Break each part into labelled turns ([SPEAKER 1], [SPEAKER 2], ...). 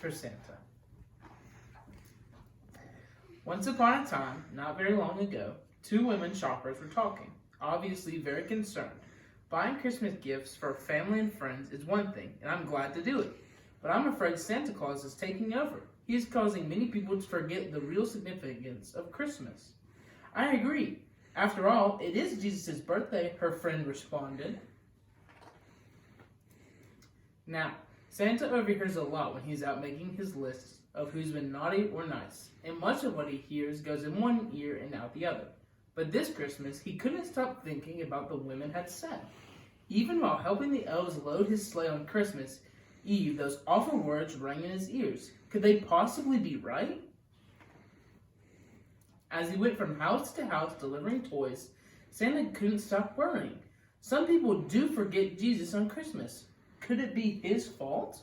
[SPEAKER 1] For Santa. Once upon a time, not very long ago, two women shoppers were talking, obviously very concerned. Buying Christmas gifts for family and friends is one thing, and I'm glad to do it. But I'm afraid Santa Claus is taking over. He is causing many people to forget the real significance of Christmas. I agree. After all, it is Jesus' birthday, her friend responded. Now, Santa overhears a lot when he's out making his lists of who's been naughty or nice, and much of what he hears goes in one ear and out the other. But this Christmas, he couldn't stop thinking about the women had said. Even while helping the elves load his sleigh on Christmas Eve, those awful words rang in his ears. Could they possibly be right? As he went from house to house delivering toys, Santa couldn't stop worrying. Some people do forget Jesus on Christmas. Could it be his fault?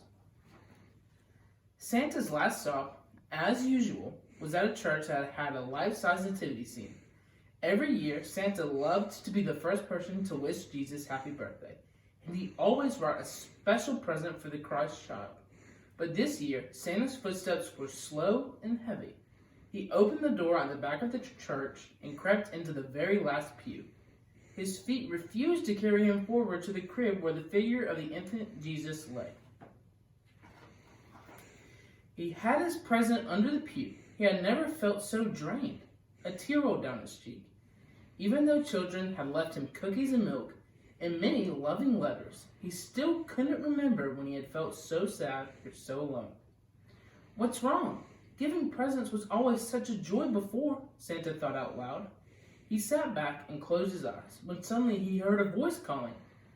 [SPEAKER 1] Santa's last stop, as usual, was at a church that had a life-size nativity scene. Every year, Santa loved to be the first person to wish Jesus happy birthday, and he always brought a special present for the Christ child. But this year, Santa's footsteps were slow and heavy. He opened the door on the back of the church and crept into the very last pew. His feet refused to carry him forward to the crib where the figure of the infant Jesus lay. He had his present under the pew. He had never felt so drained. A tear rolled down his cheek. Even though children had left him cookies and milk and many loving letters, he still couldn't remember when he had felt so sad or so alone. What's wrong? Giving presents was always such a joy before, Santa thought out loud. He sat back and closed his eyes when suddenly he heard a voice calling,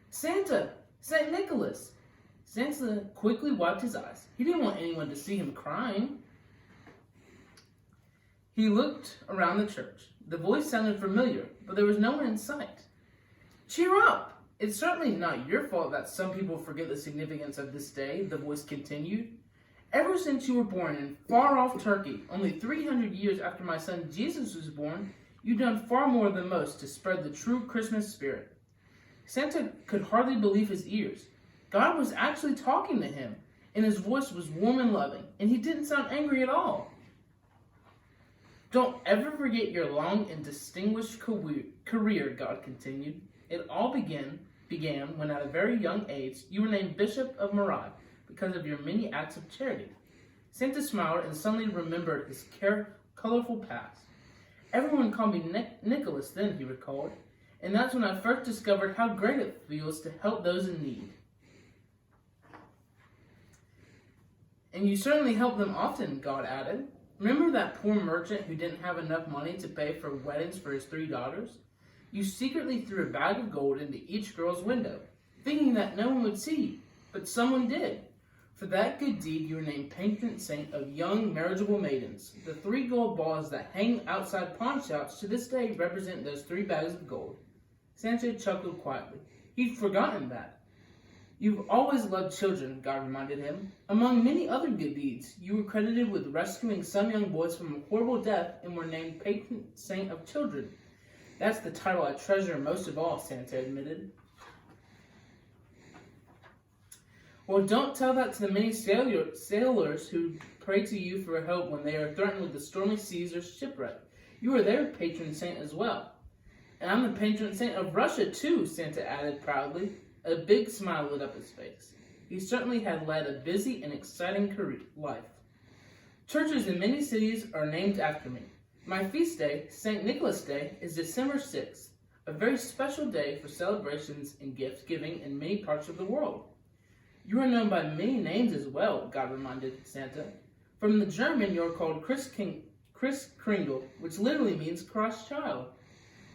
[SPEAKER 1] "Santa! St. Nicholas!" Santa quickly wiped his eyes. He didn't want anyone to see him crying. He looked around the church. The voice sounded familiar, but there was no one in sight. "Cheer up! It's certainly not your fault that some people forget the significance of this day," the voice continued. "Ever since you were born in far-off Turkey, only 300 years after my son Jesus was born, you've done far more than most to spread the true Christmas spirit." Santa could hardly believe his ears. God was actually talking to him, and his voice was warm and loving, and he didn't sound angry at all. "Don't ever forget your long and distinguished career," God continued. "It all began when at a very young age you were named Bishop of Marad because of your many acts of charity." Santa smiled and suddenly remembered his colorful past. "Everyone called me Nicholas then," he recalled, "and that's when I first discovered how great it feels to help those in need." "And you certainly help them often," God added. "Remember that poor merchant who didn't have enough money to pay for weddings for his 3 daughters? You secretly threw a bag of gold into each girl's window, thinking that no one would see, but someone did. For that good deed, you were named patron saint of young marriageable maidens. The 3 gold balls that hang outside pawn shops to this day represent those 3 bags of gold." Santa chuckled quietly. He'd forgotten that. "You've always loved children," God reminded him. "Among many other good deeds, you were credited with rescuing some young boys from a horrible death and were named patron saint of children." "That's the title I treasure most of all," Santa admitted. "Well, don't tell that to the many sailors who pray to you for help when they are threatened with the stormy seas or shipwreck. You are their patron saint as well." "And I'm the patron saint of Russia too," Santa added proudly. A big smile lit up his face. He certainly had led a busy and exciting life. "Churches in many cities are named after me. My feast day, St. Nicholas Day, is December 6th, a very special day for celebrations and gift giving in many parts of the world." "You are known by many names as well," God reminded Santa. "From the German, you are called Kris Kringle, which literally means Christ child."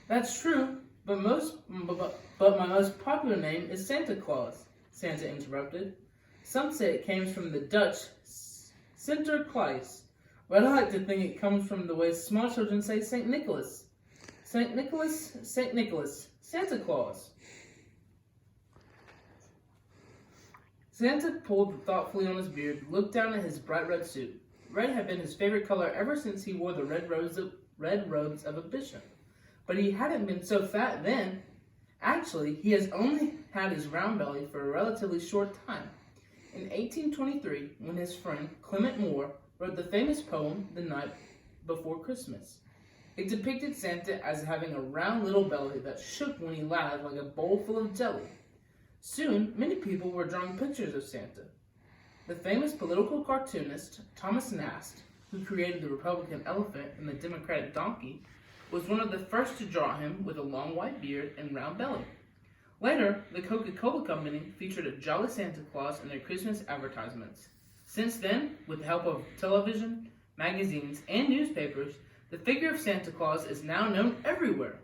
[SPEAKER 1] "That's true, but my most popular name is Santa Claus," Santa interrupted. "Some say it came from the Dutch Sinterklaas, but I like to think it comes from the way small children say St. Nicholas. St. Nicholas, St. Nicholas, Santa Claus." Santa pulled thoughtfully on his beard, looked down at his bright red suit. Red had been his favorite color ever since he wore the red robes of a bishop. But he hadn't been so fat then. Actually, he has only had his round belly for a relatively short time, In 1823, when his friend Clement Moore wrote the famous poem, The Night Before Christmas, it depicted Santa as having a round little belly that shook when he laughed like a bowl full of jelly. Soon, many people were drawing pictures of Santa. The famous political cartoonist Thomas Nast, who created the Republican elephant and the Democratic donkey, was one of the first to draw him with a long white beard and round belly. Later, the Coca-Cola Company featured a Jolly Santa Claus in their Christmas advertisements. Since then, with the help of television, magazines, and newspapers, the figure of Santa Claus is now known everywhere.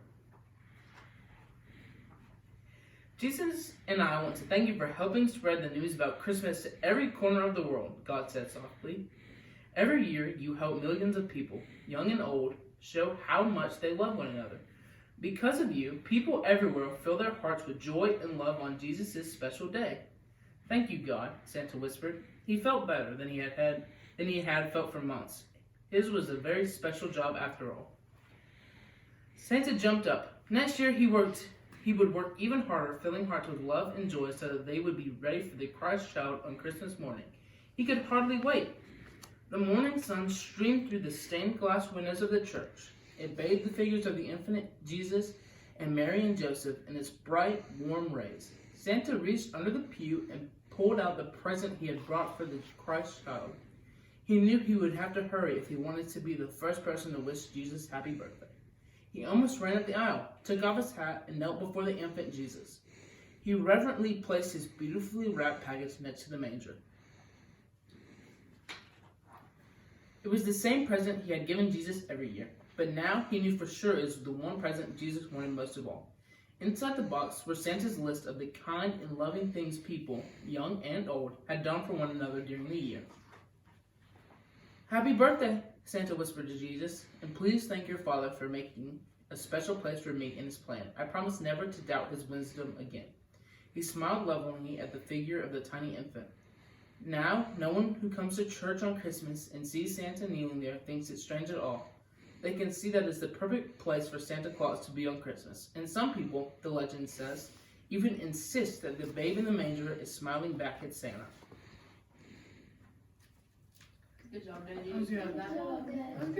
[SPEAKER 1] Jesus and I want to thank you for helping spread the news about Christmas to every corner of the world, God said softly. Every year, you help millions of people, young and old, show how much they love one another. Because of you, people everywhere fill their hearts with joy and love on Jesus' special day. Thank you, God, Santa whispered. He felt better than he had felt for months. His was a very special job after all. Santa jumped up. Next year he would work even harder, filling hearts with love and joy so that they would be ready for the Christ child on Christmas morning. He could hardly wait. The morning sun streamed through the stained glass windows of the church. It bathed the figures of the infant Jesus and Mary and Joseph in its bright, warm rays. Santa reached under the pew and pulled out the present he had brought for the Christ child. He knew he would have to hurry if he wanted to be the first person to wish Jesus happy birthday. He almost ran up the aisle, took off his hat, and knelt before the infant Jesus. He reverently placed his beautifully wrapped package next to the manger. It was the same present he had given Jesus every year, but now he knew for sure it was the one present Jesus wanted most of all. Inside the box were Santa's list of the kind and loving things people, young and old, had done for one another during the year. Happy birthday, Santa whispered to Jesus, and please thank your Father for making a special place for me in his plan. I promise never to doubt his wisdom again. He smiled lovingly at the figure of the tiny infant. Now, no one who comes to church on Christmas and sees Santa kneeling there thinks it strange at all. They can see that it's the perfect place for Santa Claus to be on Christmas. And some people, the legend says, even insist that the babe in the manger is smiling back at Santa.
[SPEAKER 2] Good job, Dad. You just got that.